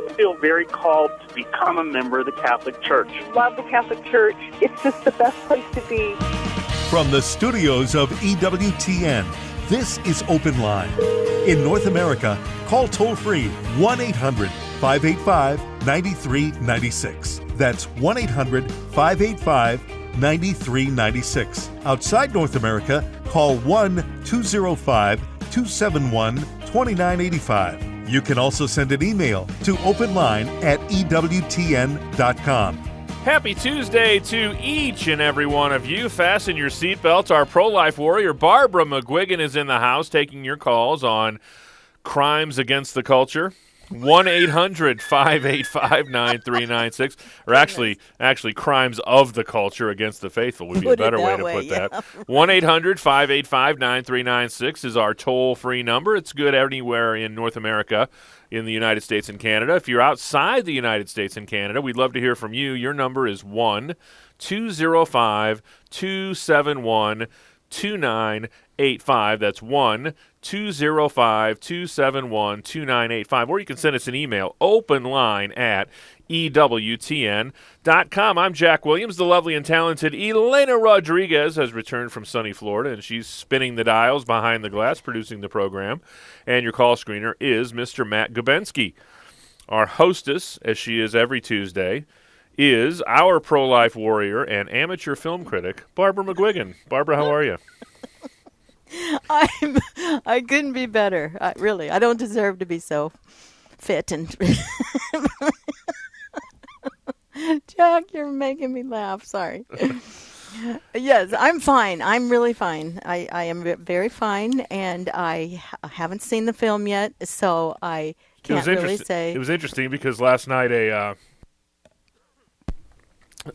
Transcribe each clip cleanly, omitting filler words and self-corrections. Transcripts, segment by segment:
feel very called to become a member of the Catholic Church. Love the Catholic Church. It's just the best place to be. From the studios of EWTN, this is Open Line. In North America, call toll-free 1-800-585-9396. That's 1-800-585-9396. Outside North America, call 1-205-271-2985. You can also send an email to openline@ewtn.com. Happy Tuesday to each and every one of you. Fasten your seatbelts. Our pro-life warrior, Barbara McGuigan, is in the house taking your calls on crimes against the culture. 1-800-585-9396. Or actually, crimes of the culture against the faithful would be a better way to put that. 1-800-585-9396 is our toll-free number. It's good anywhere in North America, in the United States and Canada. If you're outside the United States and Canada, we'd love to hear from you. Your number is 1-205-271-2985. That's 1-205-271-2985. Or you can send us an email, openline@ewtn.com. I'm Jack Williams. The lovely and talented Elena Rodriguez has returned from sunny Florida, and she's spinning the dials behind the glass, producing the program. And your call screener is Mr. Matt Gubensky. Our hostess, as she is every Tuesday, is our pro-life warrior and amateur film critic, Barbara McGuigan. Barbara, how are you? I couldn't be better. I don't deserve to be so fit and Jack, you're making me laugh. Sorry. Yes, I'm fine. I'm really fine. I am very fine, and I haven't seen the film yet, so I can't really say. It was interesting because last night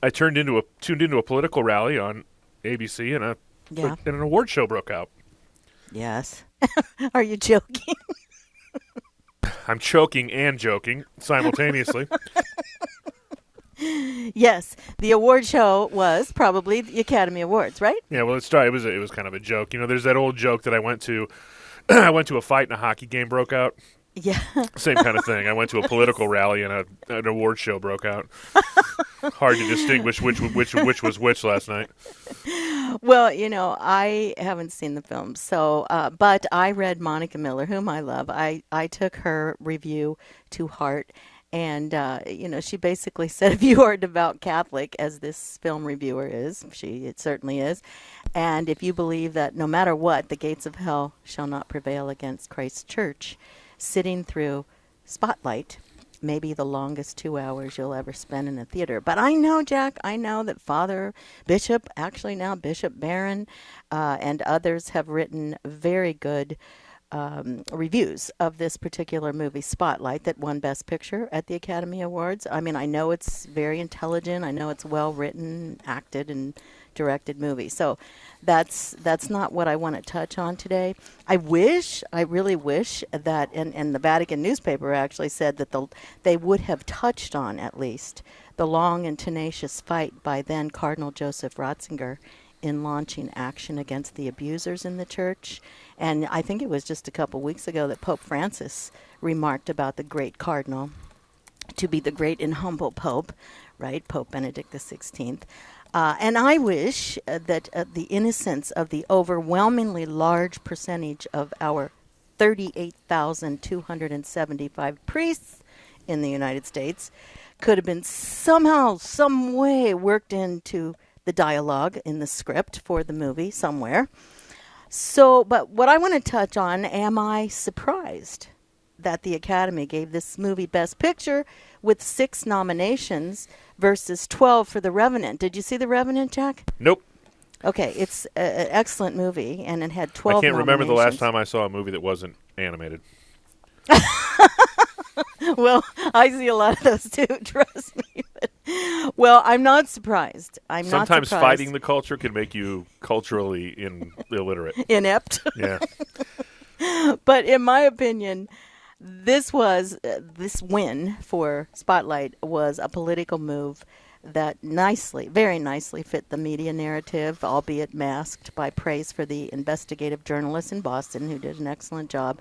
I tuned into a political rally on ABC, and an award show broke out. Yes. Are you joking? I'm choking and joking simultaneously. Yes, the award show was probably the Academy Awards, right? Yeah, well, it was kind of a joke. You know, there's that old joke that I went to a fight and a hockey game broke out. Yeah. Same kind of thing. I went to a political rally and an award show broke out. Hard to distinguish which was which last night. Well, I haven't seen the film, so but I read Monica Miller, whom I love. I took her review to heart, and she basically said, if you are a devout Catholic, as this film reviewer is, it certainly is, and if you believe that no matter what, the gates of hell shall not prevail against Christ's church, sitting through Spotlight may be the longest 2 hours you'll ever spend in a theater. But I know, Jack, that Bishop Barron, and others have written very good reviews of this particular movie, Spotlight, that won Best Picture at the Academy Awards. I mean, I know it's very intelligent. I know it's well written, acted, and directed movie. So that's not what I want to touch on today. I really wish that, and the Vatican newspaper actually said that they would have touched on at least the long and tenacious fight by then Cardinal Joseph Ratzinger in launching action against the abusers in the church. And I think it was just a couple weeks ago that Pope Francis remarked about the great cardinal to be the great and humble Pope, right? Pope Benedict XVI. And I wish that the innocence of the overwhelmingly large percentage of our 38,275 priests in the United States could have been somehow, some way worked into the dialogue in the script for the movie somewhere. So, but what I want to touch on, am I surprised that the Academy gave this movie Best Picture with 6 nominations versus 12 for The Revenant? Did you see The Revenant, Jack? Nope. Okay, it's an excellent movie, and it had 12 I can't remember the last nominations. time I saw a movie that wasn't animated. Well, I see a lot of those too, trust me. Well, I'm not surprised. Sometimes fighting the culture can make you culturally illiterate. Inept. Yeah. But in my opinion, this win for Spotlight was a political move that very nicely fit the media narrative, albeit masked by praise for the investigative journalist in Boston who did an excellent job.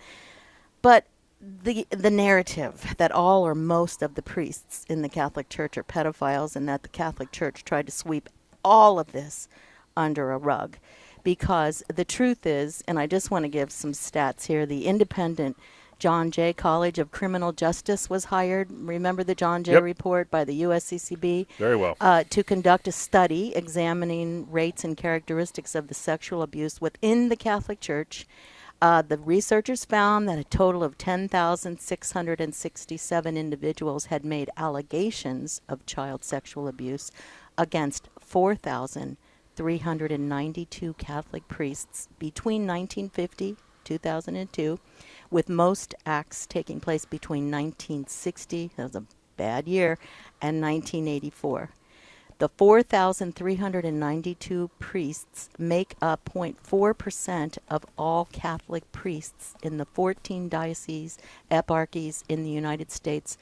But the narrative that all or most of the priests in the Catholic Church are pedophiles and that the Catholic Church tried to sweep all of this under a rug. Because the truth is, and I just want to give some stats here, the independent John Jay College of Criminal Justice was hired. Remember the John Jay report by the USCCB? Very well. To conduct a study examining rates and characteristics of the sexual abuse within the Catholic Church. The researchers found that a total of 10,667 individuals had made allegations of child sexual abuse against 4,392 Catholic priests between 1950 2002, with most acts taking place between 1960, that was a bad year, and 1984. The 4,392 priests make up 0.4% of all Catholic priests in the 14 diocese eparchies in the United States,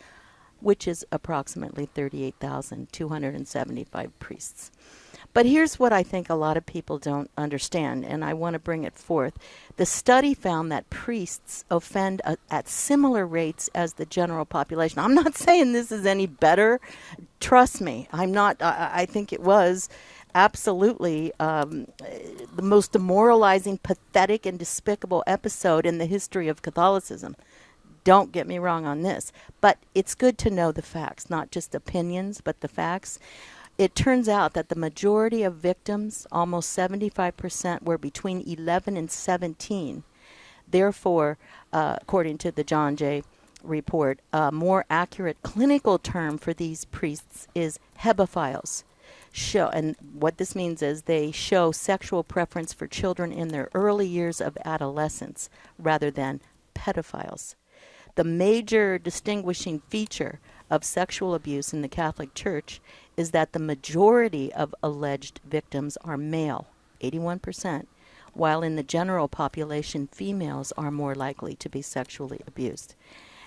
which is approximately 38,275 priests. But here's what I think a lot of people don't understand, and I want to bring it forth. The study found that priests offend at similar rates as the general population. I'm not saying this is any better. Trust me, I'm not. I think it was absolutely the most demoralizing, pathetic, and despicable episode in the history of Catholicism. Don't get me wrong on this, but it's good to know the facts, not just opinions, but the facts. It turns out that the majority of victims, almost 75%, were between 11 and 17. Therefore, according to the John Jay report, a more accurate clinical term for these priests is hebephiles. And what this means is they show sexual preference for children in their early years of adolescence rather than pedophiles. The major distinguishing feature of sexual abuse in the Catholic Church is that the majority of alleged victims are male, 81%, while in the general population, females are more likely to be sexually abused.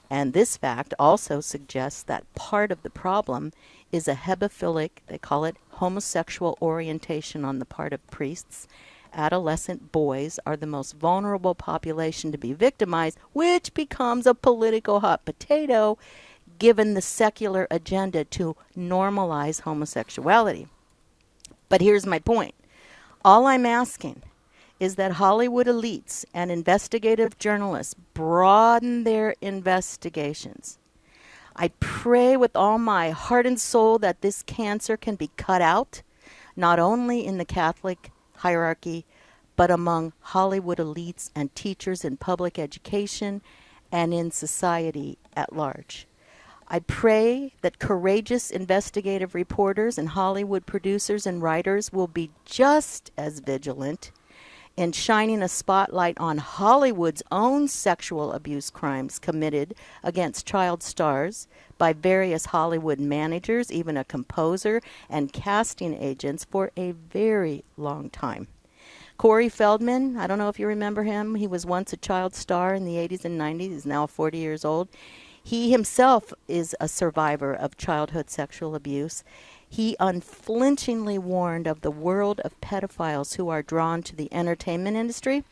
And this fact also suggests that part of the problem is a hebephilic, they call it homosexual orientation on the part of priests. Adolescent boys are the most vulnerable population to be victimized, which becomes a political hot potato given the secular agenda to normalize homosexuality. But here's my point. All I'm asking is that Hollywood elites and investigative journalists broaden their investigations. I pray with all my heart and soul that this cancer can be cut out, not only in the Catholic hierarchy, but among Hollywood elites and teachers in public education and in society at large. I pray that courageous investigative reporters and Hollywood producers and writers will be just as vigilant in shining a spotlight on Hollywood's own sexual abuse crimes committed against child stars by various Hollywood managers, even a composer, and casting agents for a very long time. Corey Feldman, I don't know if you remember him. He was once a child star in the 80s and 90s. He's now 40 years old. He himself is a survivor of childhood sexual abuse. He unflinchingly warned of the world of pedophiles who are drawn to the entertainment industry.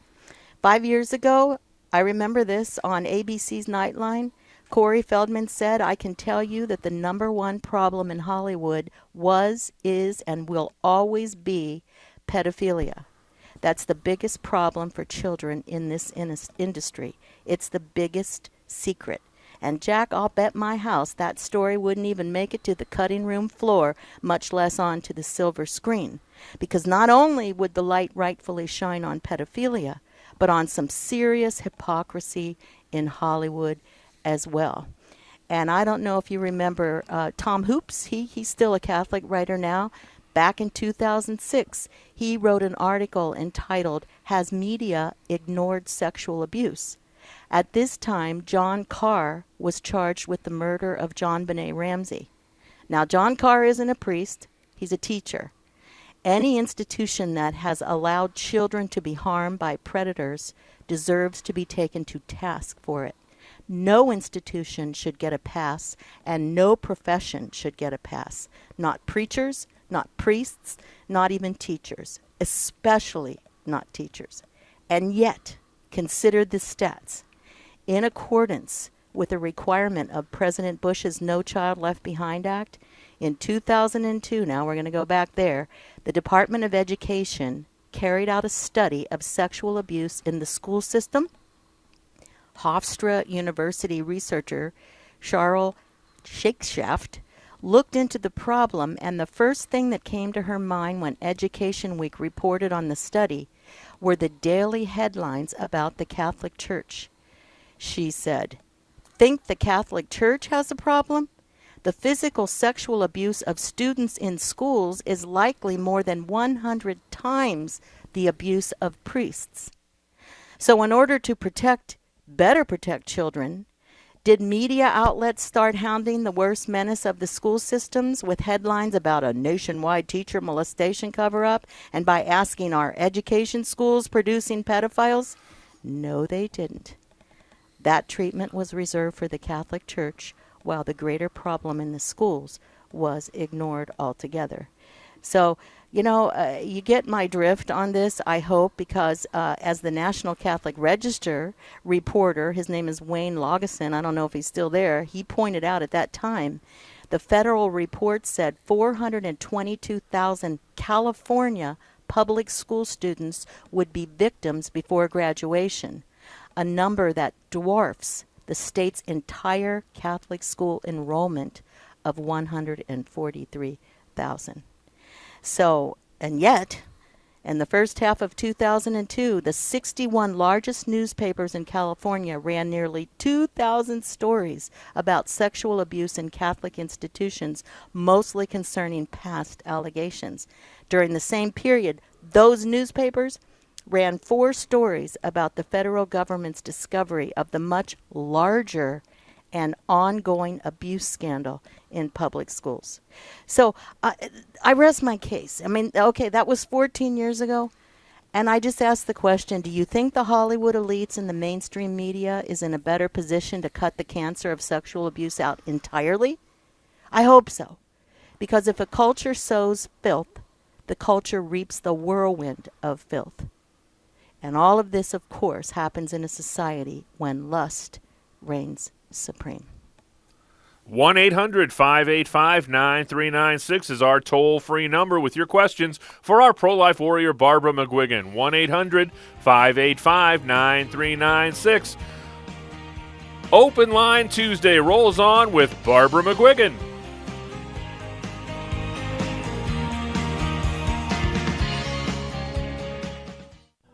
5 years ago, I remember this on ABC's Nightline. Corey Feldman said, "I can tell you that the number one problem in Hollywood was, is, and will always be pedophilia. That's the biggest problem for children in this industry. It's the biggest secret. And Jack, I'll bet my house that story wouldn't even make it to the cutting room floor, much less onto the silver screen. Because not only would the light rightfully shine on pedophilia, but on some serious hypocrisy in Hollywood as well." And I don't know if you remember Tom Hoops. He's still a Catholic writer now. Back in 2006, he wrote an article entitled, "Has Media Ignored Sexual Abuse?" At this time, John Carr was charged with the murder of John Benet Ramsey. Now, John Carr isn't a priest. He's a teacher. Any institution that has allowed children to be harmed by predators deserves to be taken to task for it. No institution should get a pass, and no profession should get a pass. Not preachers, not priests, not even teachers, especially not teachers. And yet, consider the stats. in accordance with the requirement of President Bush's No Child Left Behind Act, in 2002, now we're going to go back there, the Department of Education carried out a study of sexual abuse in the school system. Hofstra University researcher Cheryl Shakeshaft looked into the problem, and the first thing that came to her mind when Education Week reported on the study were the daily headlines about the Catholic Church. She said, "Think the Catholic Church has a problem? The physical sexual abuse of students in schools is likely more than 100 times the abuse of priests." So in order to better protect children, did media outlets start hounding the worst menace of the school systems with headlines about a nationwide teacher molestation cover-up and by asking, are education schools producing pedophiles? No, they didn't. That treatment was reserved for the Catholic Church, while the greater problem in the schools was ignored altogether. So, you get my drift on this, I hope, because as the National Catholic Register reporter, his name is Wayne Lageson, I don't know if he's still there, he pointed out at that time, the federal report said 422,000 California public school students would be victims before graduation, a number that dwarfs the state's entire Catholic school enrollment of 143,000. So, and yet, in the first half of 2002, the 61 largest newspapers in California ran nearly 2,000 stories about sexual abuse in Catholic institutions, mostly concerning past allegations. During the same period, those newspapers ran 4 stories about the federal government's discovery of the much larger and ongoing abuse scandal in public schools. So I rest my case. I mean, okay, that was 14 years ago. And I just asked the question, do you think the Hollywood elites and the mainstream media is in a better position to cut the cancer of sexual abuse out entirely? I hope so. Because if a culture sows filth, the culture reaps the whirlwind of filth. And all of this, of course, happens in a society when lust reigns supreme. 1-800-585-9396 is our toll-free number with your questions for our pro-life warrior, Barbara McGuigan. 1-800-585-9396. Open Line Tuesday rolls on with Barbara McGuigan.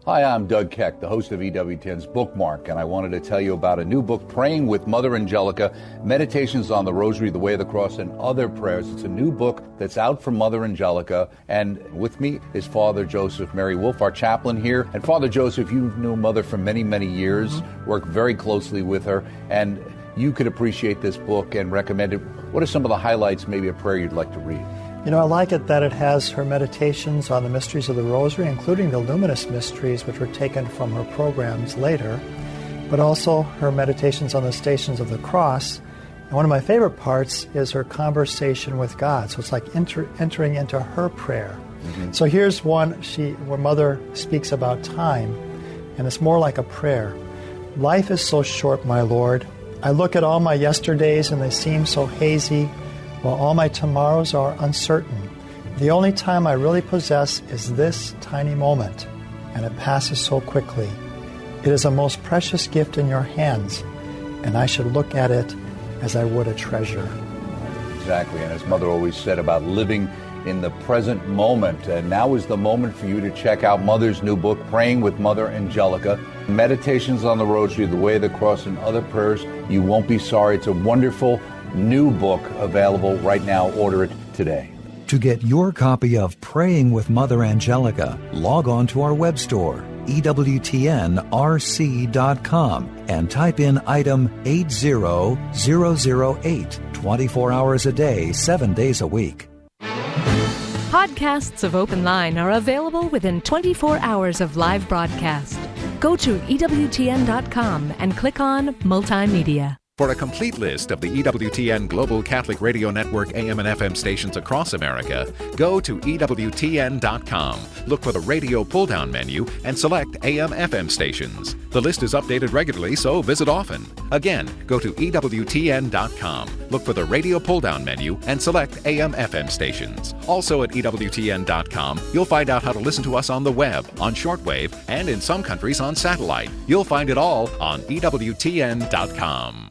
Hi, I'm Doug Keck, the host of EWTN's Bookmark, and I wanted to tell you about a new book, Praying with Mother Angelica, Meditations on the Rosary, the Way of the Cross, and Other Prayers. It's a new book that's out from Mother Angelica, and with me is Father Joseph Mary Wolf, our chaplain here. And Father Joseph, you knew Mother for many, many years, worked very closely with her, and you could appreciate this book and recommend it. What are some of the highlights, maybe a prayer you'd like to read? You know, I like it that it has her meditations on the mysteries of the Rosary, including the luminous mysteries, which were taken from her programs later, but also her meditations on the Stations of the Cross. And one of my favorite parts is her conversation with God. So it's like entering into her prayer. Mm-hmm. So here's one where Mother speaks about time, and it's more like a prayer. Life is so short, my Lord. I look at all my yesterdays and they seem so hazy, while all my tomorrows are uncertain. The only time I really possess is this tiny moment, and it passes so quickly. It is a most precious gift in your hands, and I should look at it as I would a treasure. Exactly, and as Mother always said about living in the present moment, and now is the moment for you to check out Mother's new book, Praying with Mother Angelica, Meditations on the Rosary, the Way of the Cross, and Other Prayers. You won't be sorry. It's a wonderful new book available right now. Order it today. To get your copy of Praying with Mother Angelica, log on to our web store, EWTNRC.com, and type in item 80008, 24 hours a day, 7 days a week. Podcasts of Open Line are available within 24 hours of live broadcast. Go to EWTN.com and click on Multimedia. For a complete list of the EWTN Global Catholic Radio Network AM and FM stations across America, go to EWTN.com. Look for the radio pull-down menu and select AM/FM stations. The list is updated regularly, so visit often. Again, go to EWTN.com. Look for the radio pull-down menu and select AM/FM stations. Also at EWTN.com, you'll find out how to listen to us on the web, on shortwave, and in some countries on satellite. You'll find it all on EWTN.com.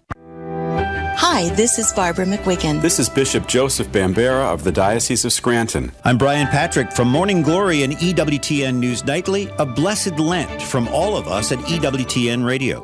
Hi, this is Barbara McGuigan. This is Bishop Joseph Bambera of the Diocese of Scranton. I'm Brian Patrick from Morning Glory and EWTN News Nightly. A blessed Lent from all of us at EWTN Radio.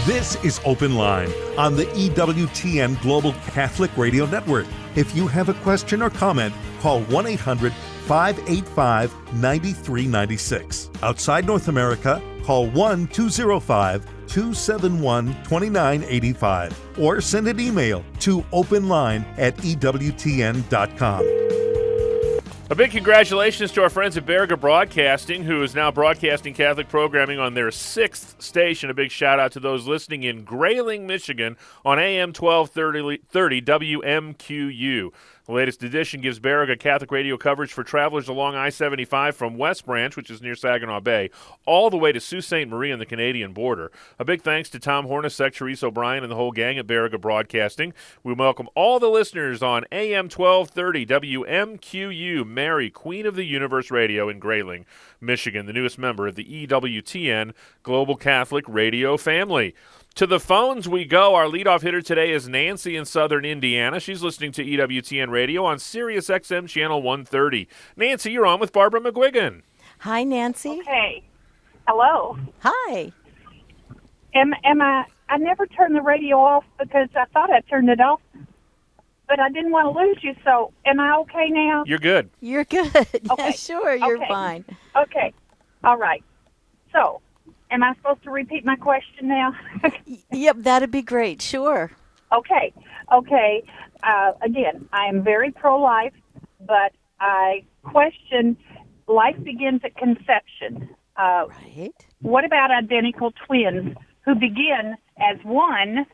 This is Open Line on the EWTN Global Catholic Radio Network. If you have a question or comment, call 1-800-585-9396. Outside North America, call 1-205-271-2985 or send an email to openline@ewtn.com. A big congratulations to our friends at Berga Broadcasting, who is now broadcasting Catholic programming on their 6th station. A big shout-out to those listening in Grayling, Michigan on AM 1230 WMQU. The latest edition gives Berga Catholic radio coverage for travelers along I-75 from West Branch, which is near Saginaw Bay, all the way to Sault Ste. Marie on the Canadian border. A big thanks to Tom Hornacek, Therese O'Brien, and the whole gang at Berga Broadcasting. We welcome all the listeners on AM 1230 WMQU, Mary, Queen of the Universe Radio in Grayling, Michigan, the newest member of the EWTN Global Catholic Radio family. To the phones we go. Our leadoff hitter today is Nancy in southern Indiana. She's listening to EWTN Radio on Sirius XM Channel 130. Nancy, you're on with Barbara McGuigan. Hi, Nancy. Okay. Hello. Hi. Am I never turned the radio off because I thought I turned it off, but I didn't want to lose you, so am I okay now? You're good. You're good. Okay. Yeah, sure, you're Okay. fine. Okay. All right. So, am I supposed to repeat my question now? Yep, that'd be great. Sure. Okay. Again, I am very pro-life, but I question life begins at conception. Right. What about identical twins who begin as one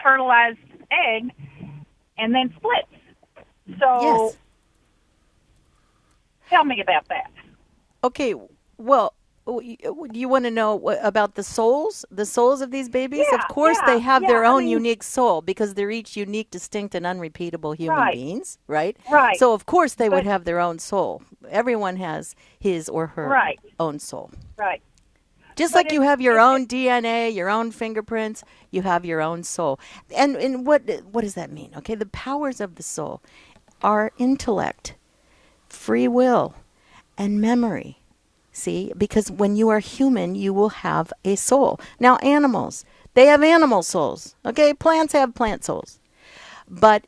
fertilized egg and then splits? So, Yes. Tell me about that. Okay, well, you want to know about the souls of these babies? Yeah, of course, yeah, they have their yeah, I own mean- unique soul because they're each unique, distinct, and unrepeatable human Right. beings, right? Right. So, of course, they would But- have their own soul. Everyone has his or her Right. own soul. Right. Just But like you have your own DNA, your own fingerprints, you have your own soul. And what does that mean? Okay, the powers of the soul are intellect, free will, and memory. See, because when you are human, you will have a soul. Now, animals, they have animal souls. Okay, plants have plant souls. But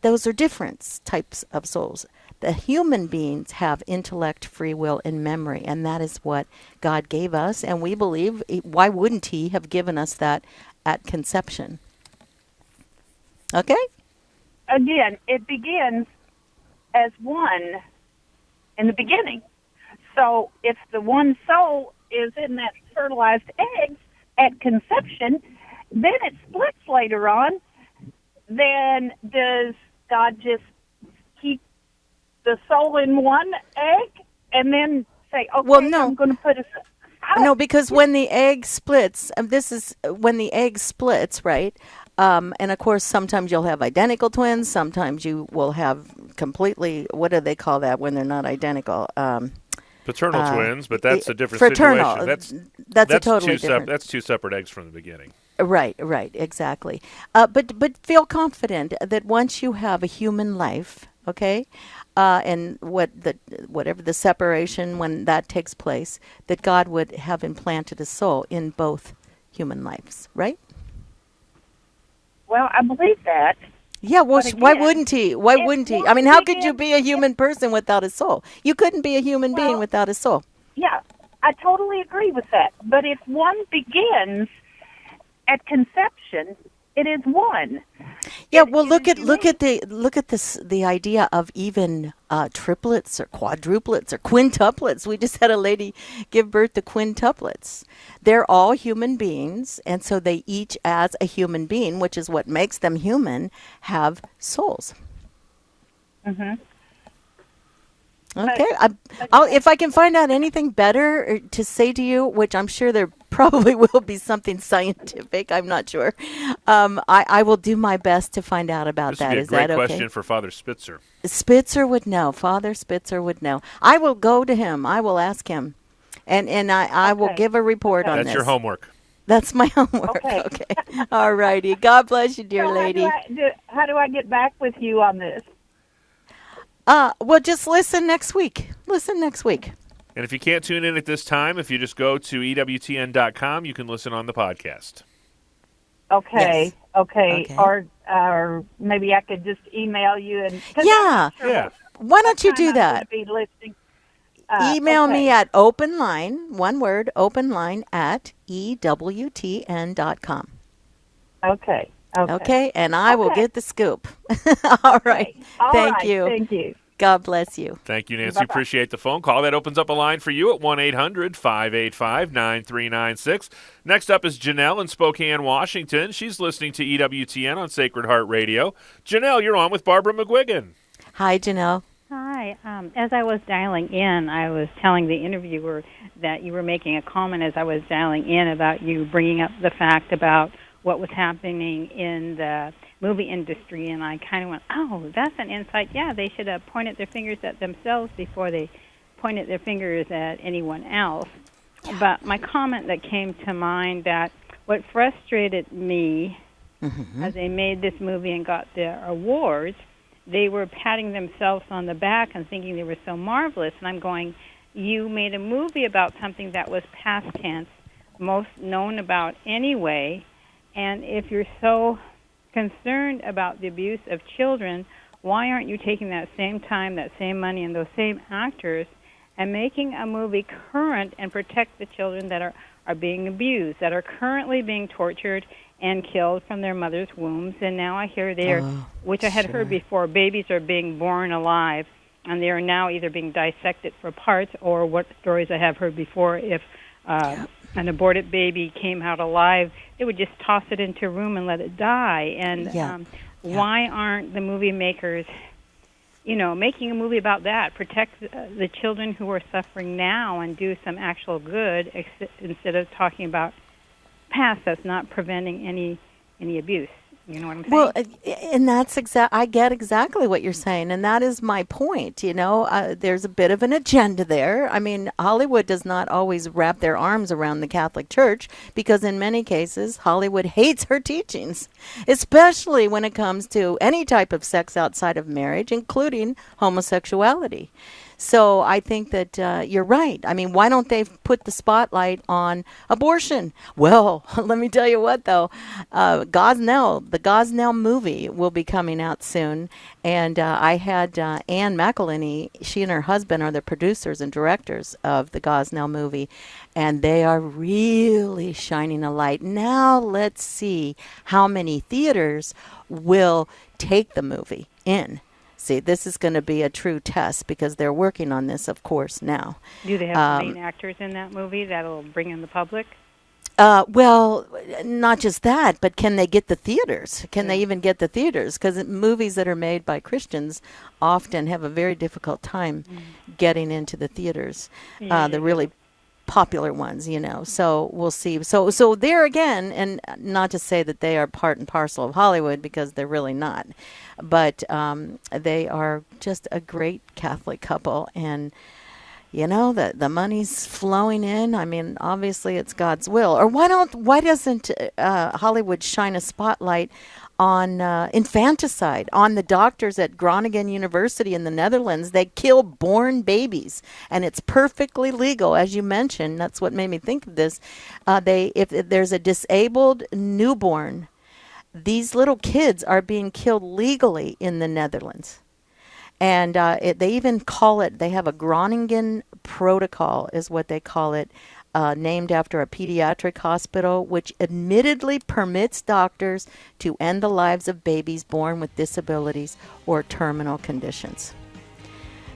those are different types of souls. The human beings have intellect, free will, and memory, and that is what God gave us. And we believe, why wouldn't He have given us that at conception? Okay? Again, it begins as one in the beginning. So if the one soul is in that fertilized egg at conception, then it splits later on. Then does God just keep the soul in one egg and then say, okay, Well, no. I'm going to put a... No, because when the egg splits, this is when the egg splits, right? And of course, sometimes you'll have identical twins. Sometimes you will have completely, what do they call that when they're not identical? Paternal twins, but that's a different fraternal. situation. That's a totally different. That's two separate eggs from the beginning. Right, exactly. But feel confident that once you have a human life, okay, and whatever the separation when that takes place, that God would have implanted a soul in both human lives, right? Well, I believe that. Yeah, well, But why again, wouldn't he? Why wouldn't he? I mean, how could you be a human person without a soul? You couldn't be a human being without a soul. Yeah, I totally agree with that. But if one begins at conception, it is one. Yeah, well, look at the idea of even triplets or quadruplets or quintuplets. We just had a lady give birth to quintuplets. They're all human beings, and so they each, as a human being, which is what makes them human, have souls. Mm-hmm. Okay. If I can find out anything better to say to you, which I'm sure there probably will be something scientific, I'm not sure, I will do my best to find out about that. Is that okay? This would be a great question for Father Spitzer. Spitzer would know. Father Spitzer would know. I will go to him. I will ask him. And I will give a report on this. That's your homework. That's my homework. Okay. All righty. God bless you, dear lady. How do I get back with you on this? Well, just listen next week. And if you can't tune in at this time, if you just go to EWTN.com, you can listen on the podcast. Okay. Yes. Okay. Or maybe I could just email you. Yeah. Why don't you do that? Be listening. Email me at openline, one word, openline at EWTN.com. Okay. Okay, and I will get the scoop. All right. Thank you. Thank you. God bless you. Thank you, Nancy. Bye-bye. Appreciate the phone call. That opens up a line for you at 1-800-585-9396. Next up is Janelle in Spokane, Washington. She's listening to EWTN on Sacred Heart Radio. Janelle, you're on with Barbara McGuigan. Hi, Janelle. Hi. As I was dialing in, I was telling the interviewer that you were making a comment as I was dialing in about you bringing up the fact about what was happening in the movie industry, and I kind of went, oh, that's an insight. Yeah, they should have pointed their fingers at themselves before they pointed their fingers at anyone else. Yeah. But my comment that came to mind, that what frustrated me as they made this movie and got their awards, they were patting themselves on the back and thinking they were so marvelous. And I'm going, you made a movie about something that was past tense, most known about anyway. And if you're so concerned about the abuse of children, why aren't you taking that same time, that same money, and those same actors and making a movie current and protect the children that are being abused, that are currently being tortured and killed from their mother's wombs? And now I hear they are, which I had heard before, babies are being born alive, and they are now either being dissected for parts, or what stories I have heard before, if an aborted baby came out alive, they would just toss it into a room and let it die. And why aren't the movie makers, making a movie about that, protect the children who are suffering now and do some actual good, instead of talking about past that's not preventing any abuse? You know what I'm saying? Well, and that's I get exactly what you're saying, and that is my point. There's a bit of an agenda there. I mean, Hollywood does not always wrap their arms around the Catholic Church, because in many cases, Hollywood hates her teachings, especially when it comes to any type of sex outside of marriage, including homosexuality. So I think that you're right. I mean, why don't they put the spotlight on abortion? Well, let me tell you what, though. The Gosnell movie will be coming out soon. And I had Ann McElhinney. She and her husband are the producers and directors of the Gosnell movie. And they are really shining a light. Now let's see how many theaters will take the movie in. See, this is going to be a true test, because they're working on this, of course, now. Do they have main actors in that movie that'll bring in the public? Well, not just that, but can they get the theaters? Can they even get the theaters? Because movies that are made by Christians often have a very difficult time getting into the theaters. The really popular ones, so we'll see. So there again, and not to say that they are part and parcel of Hollywood, because they're really not, but they are just a great Catholic couple, and the money's flowing in. I mean, obviously it's God's will. Or why doesn't Hollywood shine a spotlight on infanticide, on the doctors at Groningen University in the Netherlands? They kill born babies, and it's perfectly legal, as you mentioned. That's what made me think of this. If there's a disabled newborn, these little kids are being killed legally in the Netherlands. And they even call it, they have a Groningen protocol, is what they call it, named after a pediatric hospital, which admittedly permits doctors to end the lives of babies born with disabilities or terminal conditions.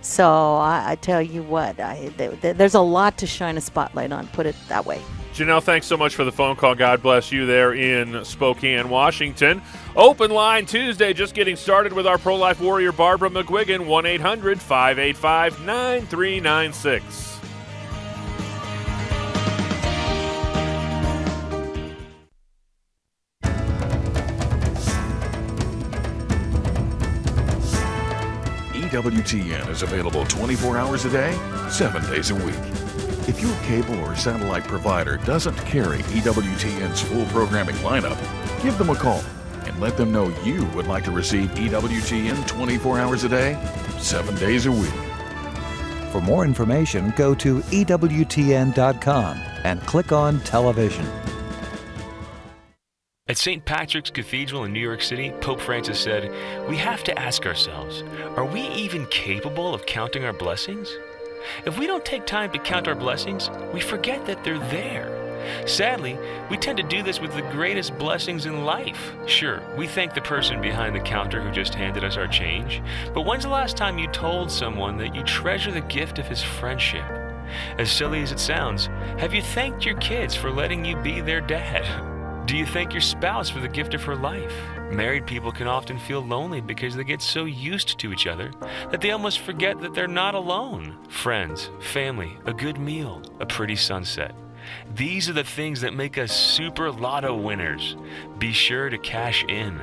So I tell you what, there's a lot to shine a spotlight on, put it that way. Janelle, thanks so much for the phone call. God bless you there in Spokane, Washington. Open Line Tuesday, just getting started with our pro-life warrior, Barbara McGuigan, 1-800-585-9396. EWTN is available 24 hours a day, 7 days a week. If your cable or satellite provider doesn't carry EWTN's full programming lineup, give them a call and let them know you would like to receive EWTN 24 hours a day, 7 days a week. For more information, go to EWTN.com and click on television. At St. Patrick's Cathedral in New York City, Pope Francis said, "We have to ask ourselves, are we even capable of counting our blessings? If we don't take time to count our blessings, we forget that they're there. Sadly, we tend to do this with the greatest blessings in life. Sure, we thank the person behind the counter who just handed us our change, but when's the last time you told someone that you treasure the gift of his friendship? As silly as it sounds, have you thanked your kids for letting you be their dad? Do you thank your spouse for the gift of her life? Married people can often feel lonely because they get so used to each other that they almost forget that they're not alone. Friends, family, a good meal, a pretty sunset. These are the things that make us super lotto winners. Be sure to cash in.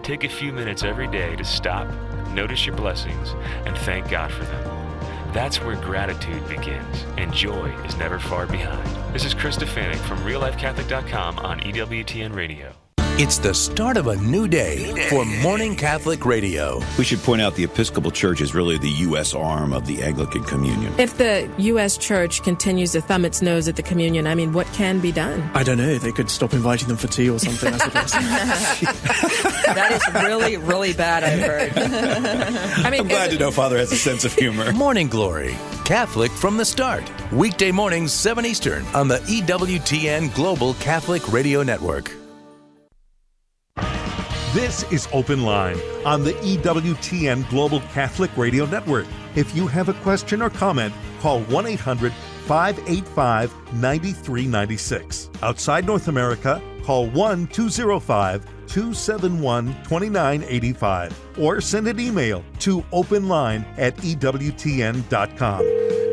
Take a few minutes every day to stop, notice your blessings, and thank God for them. That's where gratitude begins, and joy is never far behind. This is Chris Stefanik from RealLifeCatholic.com on EWTN Radio. It's the start of a new day for Morning Catholic Radio. We should point out the Episcopal Church is really the U.S. arm of the Anglican Communion. If the U.S. Church continues to thumb its nose at the Communion, I mean, what can be done? I don't know. They could stop inviting them for tea or something, I suppose. That is really, really bad, I've heard. I'm glad to know Father has a sense of humor. Morning Glory, Catholic from the start. Weekday mornings, 7 Eastern on the EWTN Global Catholic Radio Network. This is Open Line on the EWTN Global Catholic Radio Network. If you have a question or comment, call 1-800-585-9396. Outside North America, call 1-205-271-2985 or send an email to openline@ewtn.com.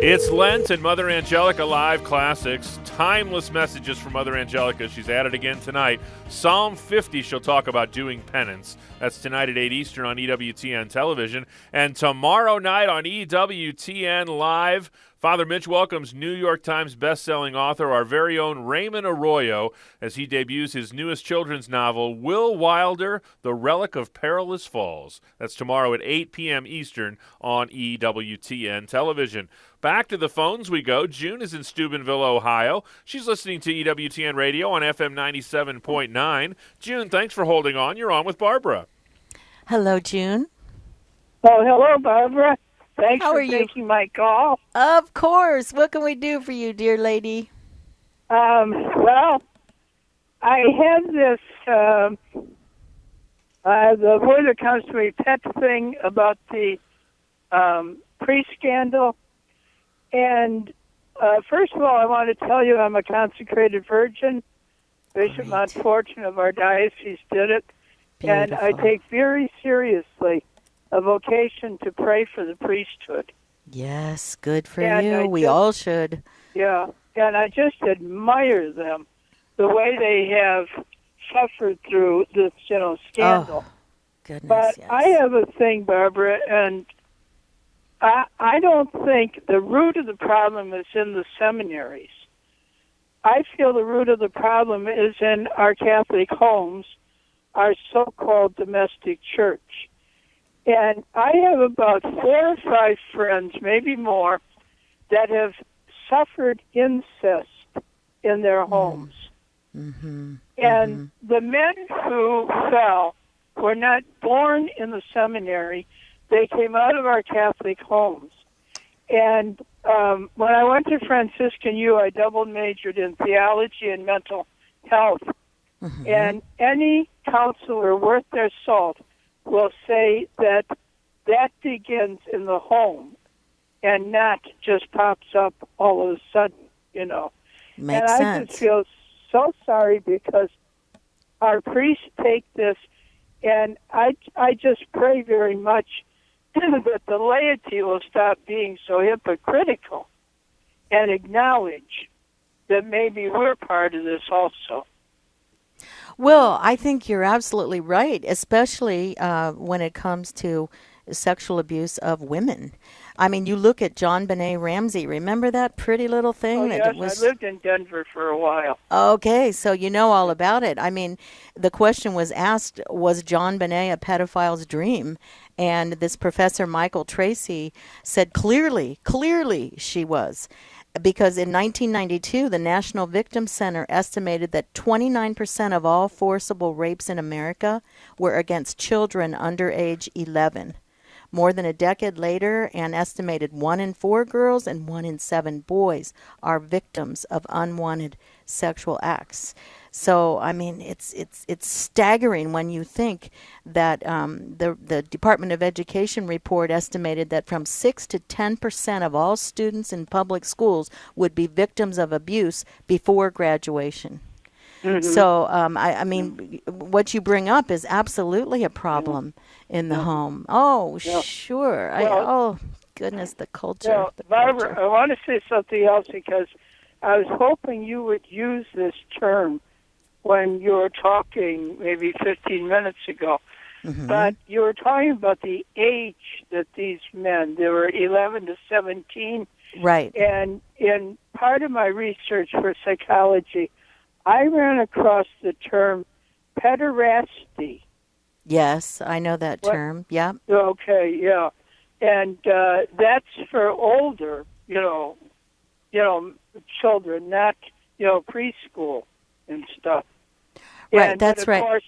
It's Lent and Mother Angelica Live Classics. Timeless messages from Mother Angelica. She's at it again tonight. Psalm 50, she'll talk about doing penance. That's tonight at 8 Eastern on EWTN Television. And tomorrow night on EWTN Live, Father Mitch welcomes New York Times bestselling author, our very own Raymond Arroyo, as he debuts his newest children's novel, Will Wilder, The Relic of Perilous Falls. That's tomorrow at 8 p.m. Eastern on EWTN Television. Back to the phones we go. June is in Steubenville, Ohio. She's listening to EWTN Radio on FM 97.9. June, thanks for holding on. You're on with Barbara. Hello, June. Oh, hello, Barbara. Thanks How for are you? taking my call. Of course. What can we do for you, dear lady? Well, I have this, the word that comes to me, pet thing about the priest scandal. And first of all, I want to tell you I'm a consecrated virgin. Bishop Montfortune of our diocese did it. Beautiful. And I take very seriously a vocation to pray for the priesthood. Yes, good for And you. I We just- all should. Yeah, and I just admire them, the way they have suffered through this, scandal. Oh, goodness, But yes. I have a thing, Barbara, and I don't think the root of the problem is in the seminaries. I feel the root of the problem is in our Catholic homes, our so-called domestic church. And I have about 4 or 5 friends, maybe more, that have suffered incest in their homes. Mm-hmm. And the men who fell were not born in the seminary. They came out of our Catholic homes. And when I went to Franciscan U, I double majored in theology and mental health. Mm-hmm. And any counselor worth their salt will say that that begins in the home. and not just pops up all of a sudden, Makes and I sense. just feel so sorry because our priests take this, and I just pray very much that the laity will stop being so hypocritical and acknowledge that maybe we're part of this also. Well, I think you're absolutely right, especially when it comes to sexual abuse of women. I mean, you look at John Benet Ramsey. Remember that pretty little thing? Yes, I lived in Denver for a while. Okay, so you know all about it. I mean, the question was asked, was John Benet a pedophile's dream? And this Professor Michael Tracy said clearly she was. Because in 1992, the National Victim Center estimated that 29% of all forcible rapes in America were against children under age 11. More than a decade later, an estimated 1 in 4 girls and 1 in 7 boys are victims of unwanted sexual acts. So, I mean, it's staggering when you think that the Department of Education report estimated that from 6 to 10% of all students in public schools would be victims of abuse before graduation. Mm-hmm. So, I mean, what you bring up is absolutely a problem in the home. Oh, sure. Well, goodness, the culture. Barbara, I want to say something else because I was hoping you would use this term when you were talking maybe 15 minutes ago. Mm-hmm. But you were talking about the age that these men, they were 11 to 17. Right. And in part of my research for psychology, I ran across the term pederasty. Yes, I know that term. Yeah. Okay, yeah. And that's for older, children, not, preschool and stuff. Right, that's right. Of course,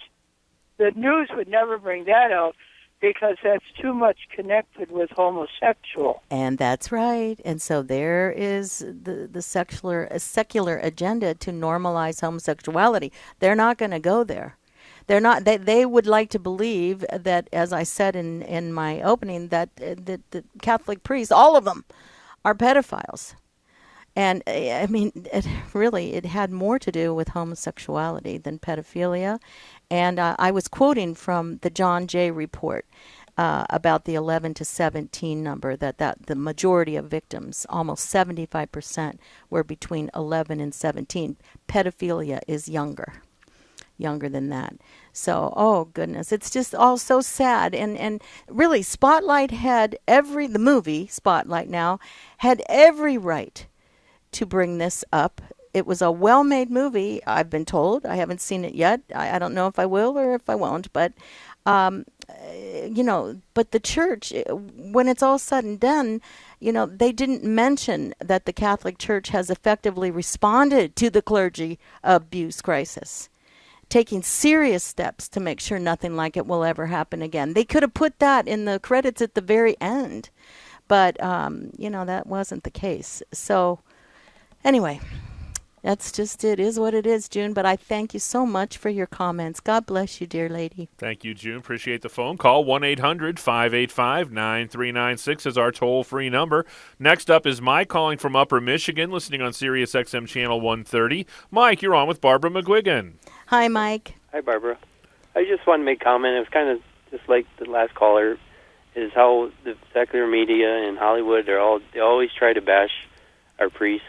the news would never bring that out because that's too much connected with homosexual. And that's right. And so there is the secular agenda to normalize homosexuality. They're not going to go there. They're not. They would like to believe that, as I said in my opening, that the Catholic priests, all of them, are pedophiles. And I mean, it had more to do with homosexuality than pedophilia. And I was quoting from the John Jay report about the 11 to 17 number, that the majority of victims, almost 75%, were between 11 and 17. Pedophilia is younger than that. So, oh goodness, it's just all so sad. And really, Spotlight the movie Spotlight now had every right to bring this up. It was a well-made movie, I've been told. I haven't seen it yet. I don't know if I will or if I won't. But, but the church, when it's all said and done, they didn't mention that the Catholic Church has effectively responded to the clergy abuse crisis, taking serious steps to make sure nothing like it will ever happen again. They could have put that in the credits at the very end. But, that wasn't the case. So, anyway, that's just it is what it is, June. But I thank you so much for your comments. God bless you, dear lady. Thank you, June. Appreciate the phone call. 1-800-585-9396 is our toll-free number. Next up is Mike calling from Upper Michigan, listening on Sirius XM Channel 130. Mike, you're on with Barbara McGuigan. Hi, Mike. Hi, Barbara. I just want to make a comment. It was kind of just like the last caller, is how the secular media and Hollywood, they always try to bash our priests.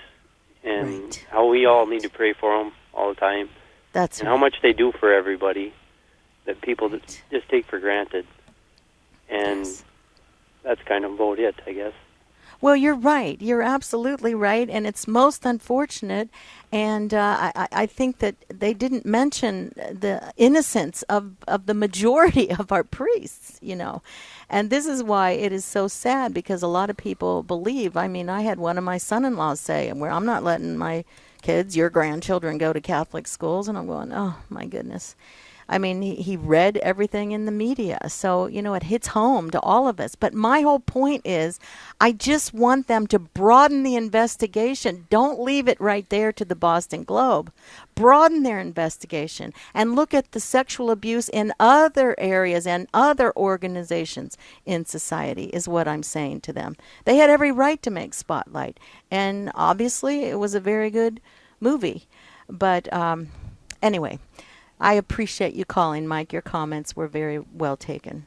And how we all need to pray for them all the time. That's and how much they do for everybody that people just take for granted. And that's kind of about it, I guess. Well, you're right. You're absolutely right. And it's most unfortunate. And I think that they didn't mention the innocence of the majority of our priests, And this is why it is so sad, because a lot of people believe. I mean, I had one of my son-in-laws say, I'm not letting my kids, your grandchildren, go to Catholic schools. And I'm going, oh, my goodness. I mean, he read everything in the media. So, it hits home to all of us. But my whole point is, I just want them to broaden the investigation. Don't leave it right there to the Boston Globe. Broaden their investigation and look at the sexual abuse in other areas and other organizations in society, is what I'm saying to them. They had every right to make Spotlight. And obviously, it was a very good movie. But anyway, I appreciate you calling, Mike. Your comments were very well taken.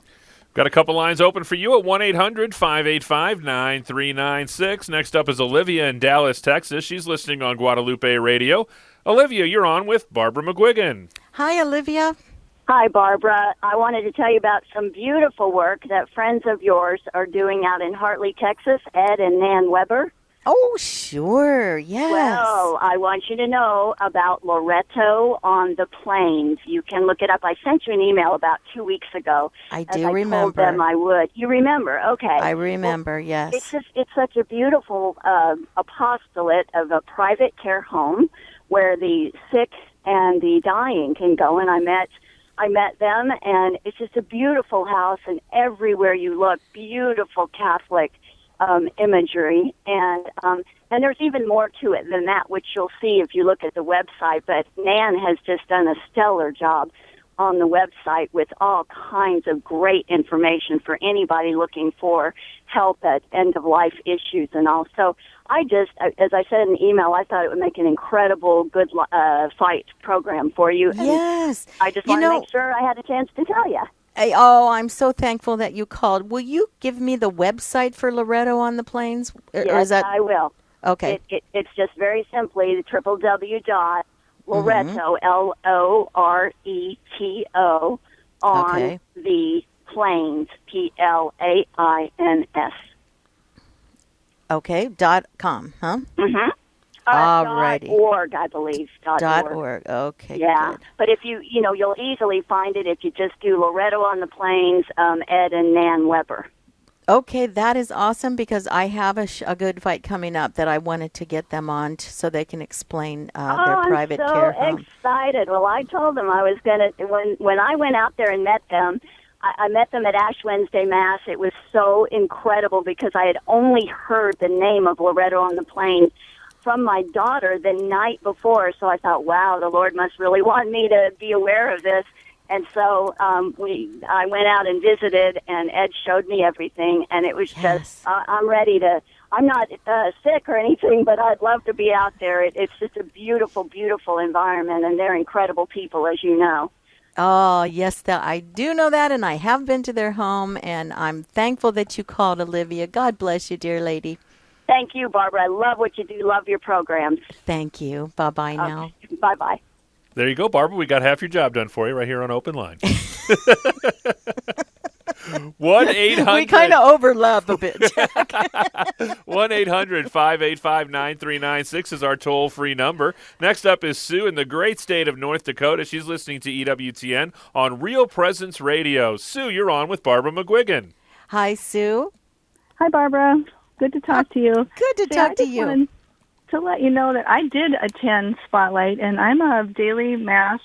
Got a couple lines open for you at 1-800-585-9396. Next up is Olivia in Dallas, Texas. She's listening on Guadalupe Radio. Olivia, you're on with Barbara McGuigan. Hi, Olivia. Hi, Barbara. I wanted to tell you about some beautiful work that friends of yours are doing out in Hartley, Texas, Ed and Nan Weber. Oh, sure, yes. Well, I want you to know about Loretto on the Plains. You can look it up. I sent you an email about 2 weeks ago. I as do I remember. told them I would. You remember? Okay. I remember, yes. It's such a beautiful apostolate of a private care home where the sick and the dying can go, and I met them, and it's just a beautiful house, and everywhere you look, beautiful Catholic imagery, and there's even more to it than that, which you'll see if you look at the website. But Nan has just done a stellar job on the website with all kinds of great information for anybody looking for help at end-of-life issues and all. So I just, as I said in the email, I thought it would make an incredible good fight program for you. Yes. And I just want to make sure I had a chance to tell you. I'm so thankful that you called. Will you give me the website for Loretto on the Plains? Yes, I will. Okay. It's just very simply www.Loretto, Loreto, on the Plains, Plains. Okay, .com, huh? Mm-hmm. Alrighty. .org, I believe. .org. Okay. Yeah, good. but if you'll easily find it if you just do Loretto on the Plains, Ed and Nan Weber. Okay, that is awesome because I have a good fight coming up that I wanted to get them on so they can explain their private care home. I'm so excited. Well, I told them I was going to, when I went out there and met them, I met them at Ash Wednesday Mass. It was so incredible because I had only heard the name of Loretto on the Plains from my daughter the night before. So I thought, wow, the Lord must really want me to be aware of this. And so I went out and visited, and Ed showed me everything, and it was just, I'm ready to, I'm not sick or anything, but I'd love to be out there. It's just a beautiful, beautiful environment, and they're incredible people, as you know. Oh, yes, I do know that, and I have been to their home, and I'm thankful that you called, Olivia. God bless you, dear lady. Thank you, Barbara. I love what you do. Love your programs. Thank you. Bye-bye now. Bye-bye. There you go, Barbara. We got half your job done for you right here on Open Line. 1-800. We kind of overlap a bit, Jack. 1-800-585-9396 is our toll-free number. Next up is Sue in the great state of North Dakota. She's listening to EWTN on Real Presence Radio. Sue, you're on with Barbara McGuigan. Hi, Sue. Hi, Barbara. Good to talk to you. Good to talk to you. I wanted to let you know that I did attend Spotlight, and I'm a daily Mass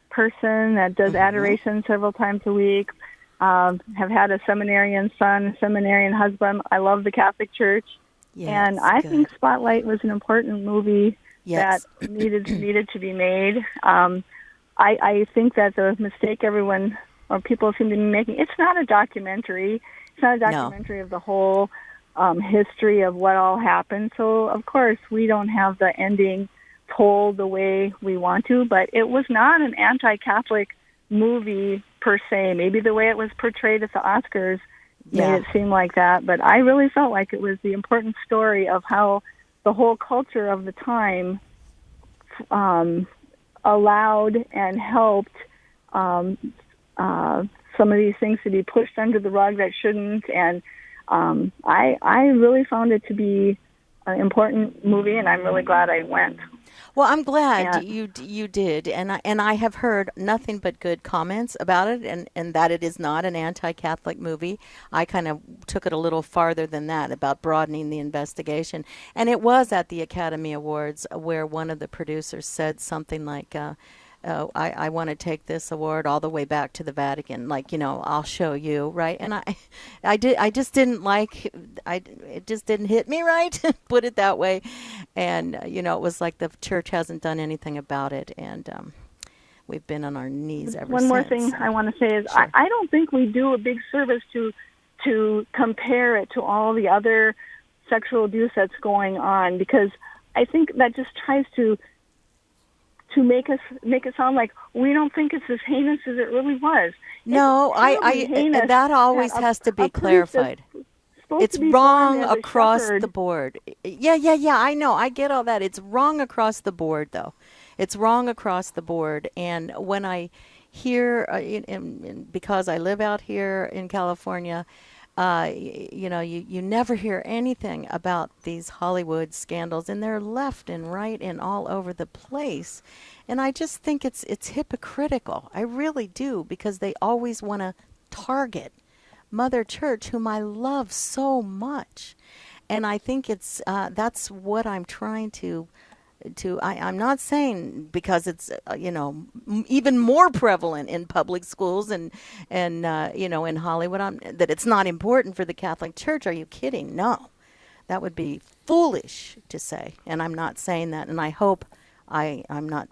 person that does adoration several times a week. Have had a seminarian son, a seminarian husband. I love the Catholic Church. Yes, and I think Spotlight was an important movie that needed to be made. I think that the mistake everyone or people seem to be making, it's not a documentary. It's not a documentary of the whole history of what all happened. So, of course, we don't have the ending told the way we want to, but it was not an anti-Catholic movie per se. Maybe the way it was portrayed at the Oscars made it seem like that, but I really felt like it was the important story of how the whole culture of the time allowed and helped some of these things to be pushed under the rug that shouldn't, and I really found it to be an important movie, and I'm really glad I went. Well, I'm glad you did, and I have heard nothing but good comments about it, and that it is not an anti-Catholic movie. I kind of took it a little farther than that about broadening the investigation, and it was at the Academy Awards where one of the producers said something like, I want to take this award all the way back to the Vatican. Like, I'll show you, right? And I just didn't like, it just didn't hit me right, put it that way. And, it was like the church hasn't done anything about it. And we've been on our knees ever since. One more thing I want to say is Sure. I don't think we do a big service to compare it to all the other sexual abuse that's going on, because I think that just tries to make it sound like we don't think it's as heinous as it really was. No, that always has to be clarified. It's wrong across the board. Yeah, I know. I get all that. It's wrong across the board, though. It's wrong across the board. And when I hear, because I live out here in California, you never hear anything about these Hollywood scandals, and they're left and right and all over the place. And I just think it's hypocritical. I really do, because they always want to target Mother Church, whom I love so much. And I think it's that's what I'm trying to I'm not saying because it's even more prevalent in public schools and in Hollywood that it's not important for the Catholic Church. Are you kidding? No, that would be foolish to say, and I'm not saying that. And I hope I'm not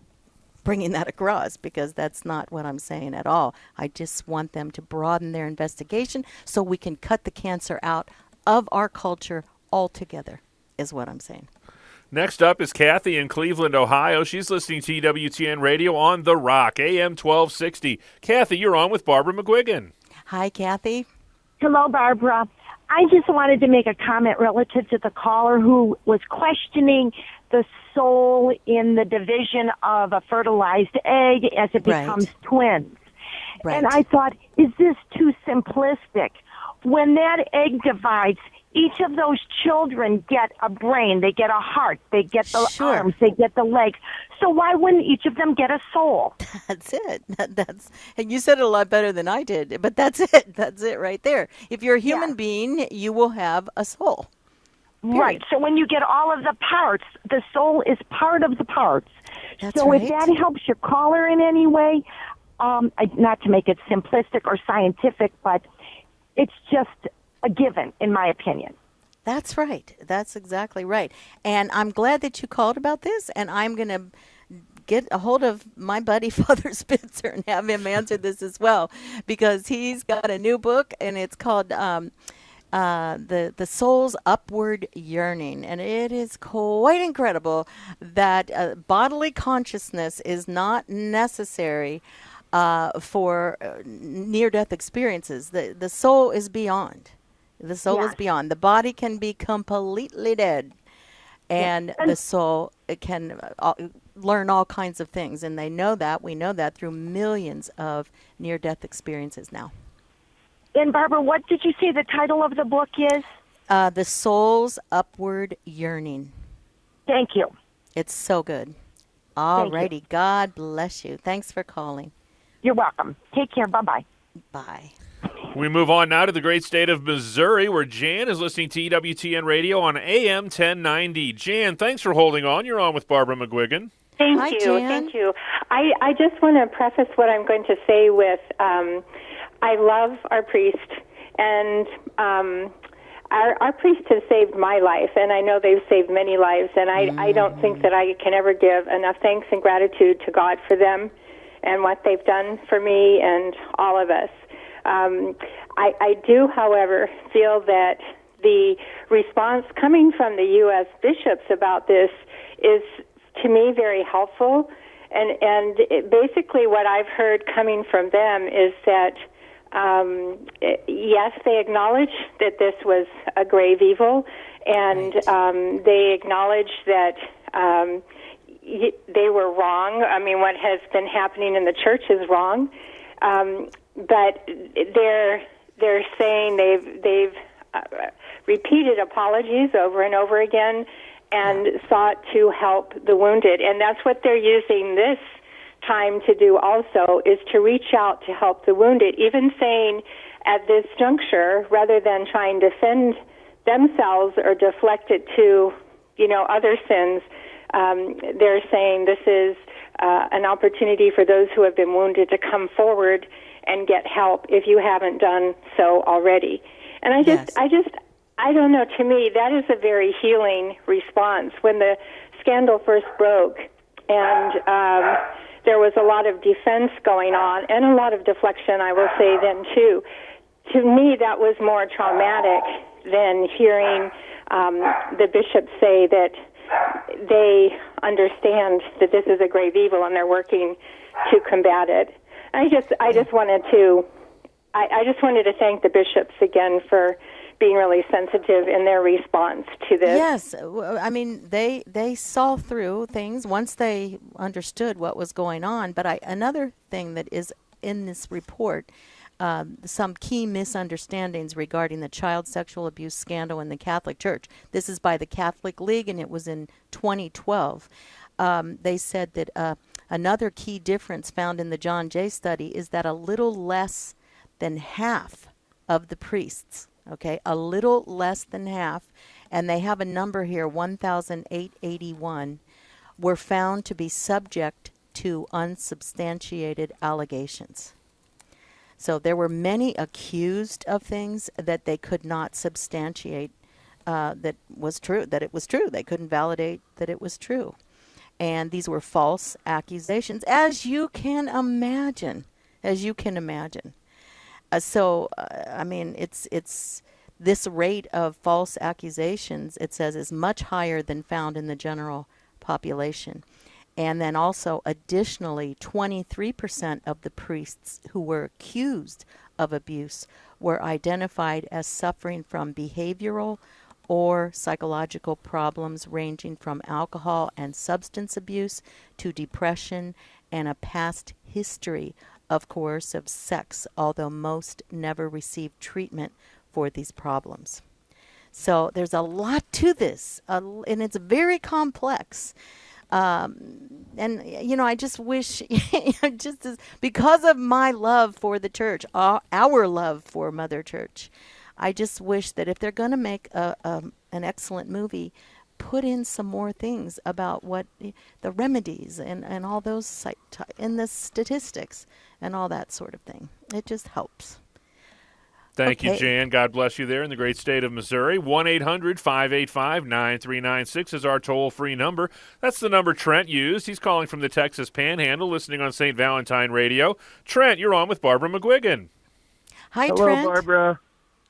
bringing that across, because that's not what I'm saying at all. I just want them to broaden their investigation so we can cut the cancer out of our culture altogether, is what I'm saying. Next up is Kathy in Cleveland, Ohio. She's listening to EWTN Radio on The Rock, AM 1260. Kathy, you're on with Barbara McGuigan. Hi, Kathy. Hello, Barbara. I just wanted to make a comment relative to the caller who was questioning the soul in the division of a fertilized egg as it becomes twins. Right. And I thought, is this too simplistic? When that egg divides, each of those children get a brain, they get a heart, they get the arms, they get the legs. So why wouldn't each of them get a soul? That's it. And you said it a lot better than I did, but that's it. That's it right there. If you're a human being, you will have a soul. Period. Right. So when you get all of the parts, the soul is part of the parts. That's so right. If that helps your caller in any way, not to make it simplistic or scientific, but it's just a given, in my opinion. That's right. That's exactly right. And I'm glad that you called about this, and I'm going to get a hold of my buddy Father Spitzer and have him answer this as well, because he's got a new book, and it's called The Soul's Upward Yearning. And it is quite incredible that bodily consciousness is not necessary for near-death experiences. The soul is beyond. The soul is beyond. The body can be completely dead, and the soul can learn all kinds of things. And they know that. We know that through millions of near-death experiences now. And Barbara, what did you say the title of the book is? The Soul's Upward Yearning. Thank you. It's so good. All righty. God bless you. Thanks for calling. You're welcome. Take care. Bye-bye. Bye. We move on now to the great state of Missouri, where Jan is listening to EWTN Radio on AM 1090. Jan, thanks for holding on. You're on with Barbara McGuigan. Thank you. Thank you. I just want to preface what I'm going to say with I love our priest, and our priest has saved my life, and I know they've saved many lives, and I don't think that I can ever give enough thanks and gratitude to God for them and what they've done for me and all of us. I do, however, feel that the response coming from the U.S. bishops about this is, to me, very helpful. And basically what I've heard coming from them is that, yes, they acknowledge that this was a grave evil, and they acknowledge that they were wrong. I mean, what has been happening in the church is wrong. But they're saying they've repeated apologies over and over again and sought to help the wounded, and that's what they're using this time to do also, is to reach out to help the wounded, even saying at this juncture, rather than trying to defend themselves or deflect it to other sins, they're saying this is an opportunity for those who have been wounded to come forward and get help if you haven't done so already. And I don't know, to me, that is a very healing response. When the scandal first broke and there was a lot of defense going on and a lot of deflection, I will say then too, to me that was more traumatic than hearing the bishops say that they understand that this is a grave evil and they're working to combat it. I just wanted to thank the bishops again for being really sensitive in their response to this. Yes, I mean they saw through things once they understood what was going on. But another thing that is in this report, some key misunderstandings regarding the child sexual abuse scandal in the Catholic Church. This is by the Catholic League, and it was in 2012. They said that another key difference found in the John Jay study is that a little less than half of the priests, a little less than half, and they have a number here, 1,881, were found to be subject to unsubstantiated allegations. So there were many accused of things that they could not substantiate that it was true. They couldn't validate that it was true. And these were false accusations, as you can imagine. I mean, it's this rate of false accusations, it says, is much higher than found in the general population. And then also, additionally, 23% of the priests who were accused of abuse were identified as suffering from behavioral or psychological problems ranging from alcohol and substance abuse to depression and a past history of coercive sex, although most never received treatment for these problems. So there's a lot to this, and it's very complex. And, I just wish, because of my love for the church, our love for Mother Church, I just wish that if they're going to make an excellent movie, put in some more things about what the remedies and all those in the statistics and all that sort of thing. It just helps. Thank you, Jan. God bless you there in the great state of Missouri. 1-800-585-9396 is our toll-free number. That's the number Trent used. He's calling from the Texas Panhandle, listening on St. Valentine Radio. Trent, you're on with Barbara McGuigan. Hi, Hello, Trent. Barbara.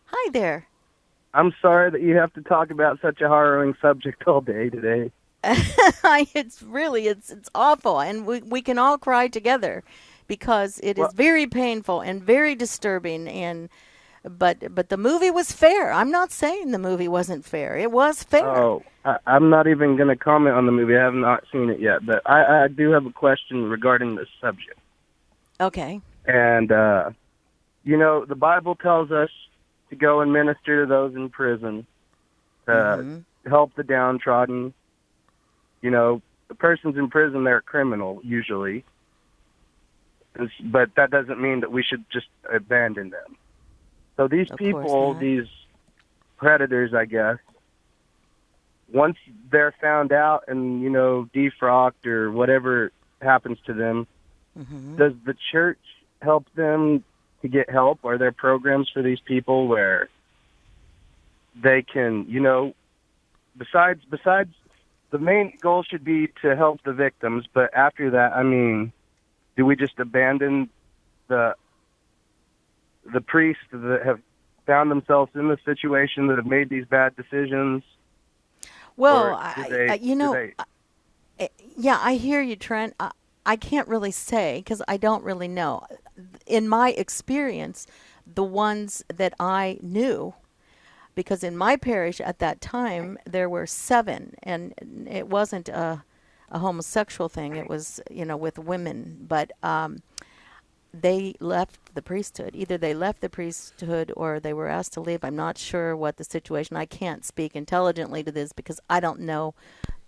Hi there. I'm sorry that you have to talk about such a harrowing subject all day today. It's awful, and we can all cry together because it is very painful and very disturbing. But the movie was fair. I'm not saying the movie wasn't fair. It was fair. Oh, I'm not even going to comment on the movie. I have not seen it yet. But I do have a question regarding this subject. Okay. And, the Bible tells us to go and minister to those in prison, to help the downtrodden. The person's in prison, they're a criminal, usually. But that doesn't mean that we should just abandon them. So these people, these predators, I guess, once they're found out and, defrocked or whatever happens to them, does the church help them to get help? Are there programs for these people where they can, besides the main goal should be to help the victims, but after that, do we just abandon the priests that have found themselves in this situation, that have made these bad decisions? Well, I hear you, Trent. I can't really say because I don't really know. In my experience, the ones that I knew, because in my parish at that time, there were 7, and it wasn't a homosexual thing. It was, with women, but they left the priesthood. Either they left the priesthood or they were asked to leave. I'm not sure what the situation. I can't speak intelligently to this because I don't know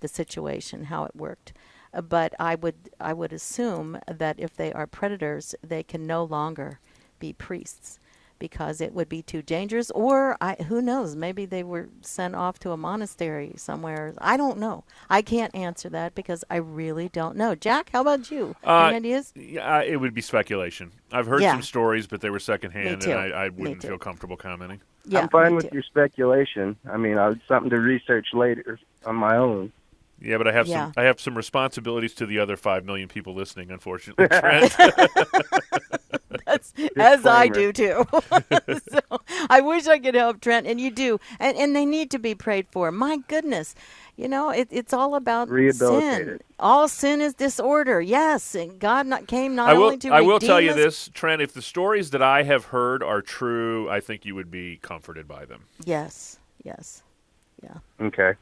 the situation, how it worked. But I would assume that if they are predators, they can no longer be priests because it would be too dangerous, or who knows, maybe they were sent off to a monastery somewhere. I don't know. I can't answer that because I really don't know. Jack, how about you? Any ideas? It would be speculation. I've heard some stories, but they were secondhand, and I wouldn't feel comfortable commenting. Yeah, I'm fine with your speculation. I mean, it's something to research later on my own. Yeah, but I have some responsibilities to the other 5 million people listening, unfortunately, Trent. That's, as I do too. So I wish I could help, Trent, and you do. And they need to be prayed for. My goodness. You know, it's all about sin. All sin is disorder. Yes, and God came not only to redeem us. I will tell you this, Trent, if the stories that I have heard are true, I think you would be comforted by them. Yes. Yeah. Okay.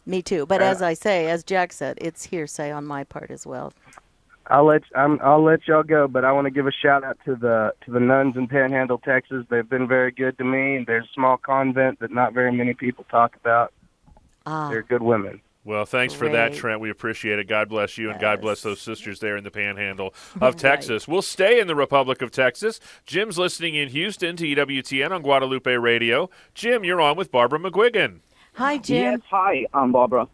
Me too. But as I say, as Jack said, it's hearsay on my part as well. I'll let y'all go, but I want to give a shout out to the nuns in Panhandle, Texas. They've been very good to me. And there's a small convent that not very many people talk about. They're good women. Well, thanks for that, Trent. We appreciate it. God bless you, and God bless those sisters there in the Panhandle of Texas. We'll stay in the Republic of Texas. Jim's listening in Houston to EWTN on Guadalupe Radio. Jim, you're on with Barbara McGuigan. Hi, Jim. Yes, hi, I'm Barbara.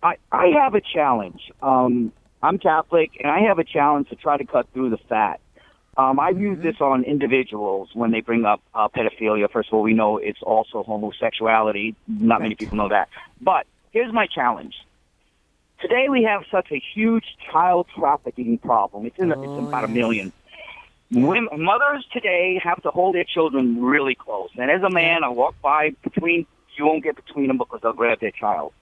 I have a challenge. I'm Catholic, and I have a challenge to try to cut through the fat. I've used this on individuals when they bring up pedophilia. First of all, we know it's also homosexuality. Not many people know that. But here's my challenge. Today we have such a huge child trafficking problem. It's about 1 million. Mothers today have to hold their children really close. And as a man, I walk by between, you won't get between them because they'll grab their child.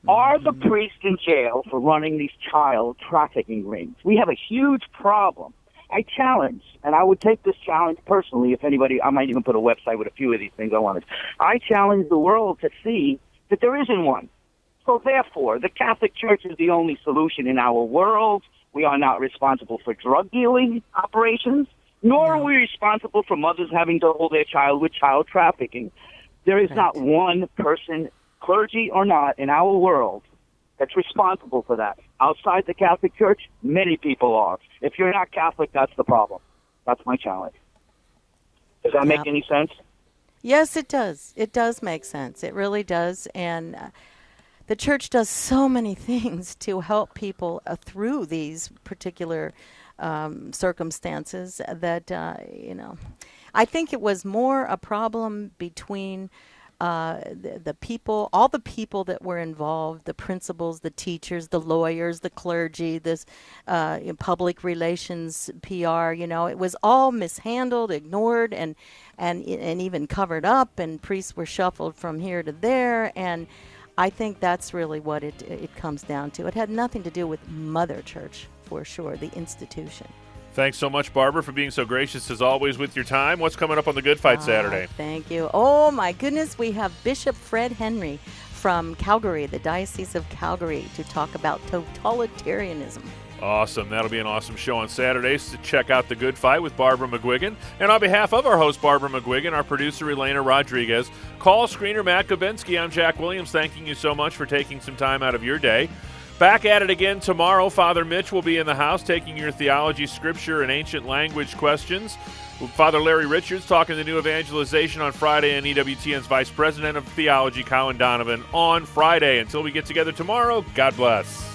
Are the priests in jail for running these child trafficking rings? We have a huge problem. I challenge, and I would take this challenge personally if anybody, I might even put a website with a few of these things I wanted. I challenge the world to see that there isn't one. So therefore, the Catholic Church is the only solution in our world. We are not responsible for drug dealing operations, nor are we responsible for mothers having to hold their child with child trafficking. There is not one person, clergy or not, in our world that's responsible for that. Outside the Catholic Church, many people are. If you're not Catholic, that's the problem. That's my challenge. Does that make any sense? Yes, it does. It does make sense. It really does. And the church does so many things to help people through these particular circumstances that, I think it was more a problem between the people, all the people that were involved, the principals, the teachers, the lawyers, the clergy, this public relations, PR, it was all mishandled, ignored, and even covered up, and priests were shuffled from here to there, and I think that's really what it comes down to. It had nothing to do with Mother Church, for sure, the institution. Thanks so much, Barbara, for being so gracious as always with your time. What's coming up on the Good Fight Saturday? Thank you. Oh, my goodness. We have Bishop Fred Henry from Calgary, the Diocese of Calgary, to talk about totalitarianism. Awesome. That'll be an awesome show on Saturdays to check out The Good Fight with Barbara McGuigan. And on behalf of our host, Barbara McGuigan, our producer, Elena Rodriguez, call screener Matt Gabinski, I'm Jack Williams, thanking you so much for taking some time out of your day. Back at it again tomorrow. Father Mitch will be in the house taking your theology, scripture, and ancient language questions. Father Larry Richards talking the new evangelization on Friday, and EWTN's Vice President of Theology, Colin Donovan, on Friday. Until we get together tomorrow, God bless.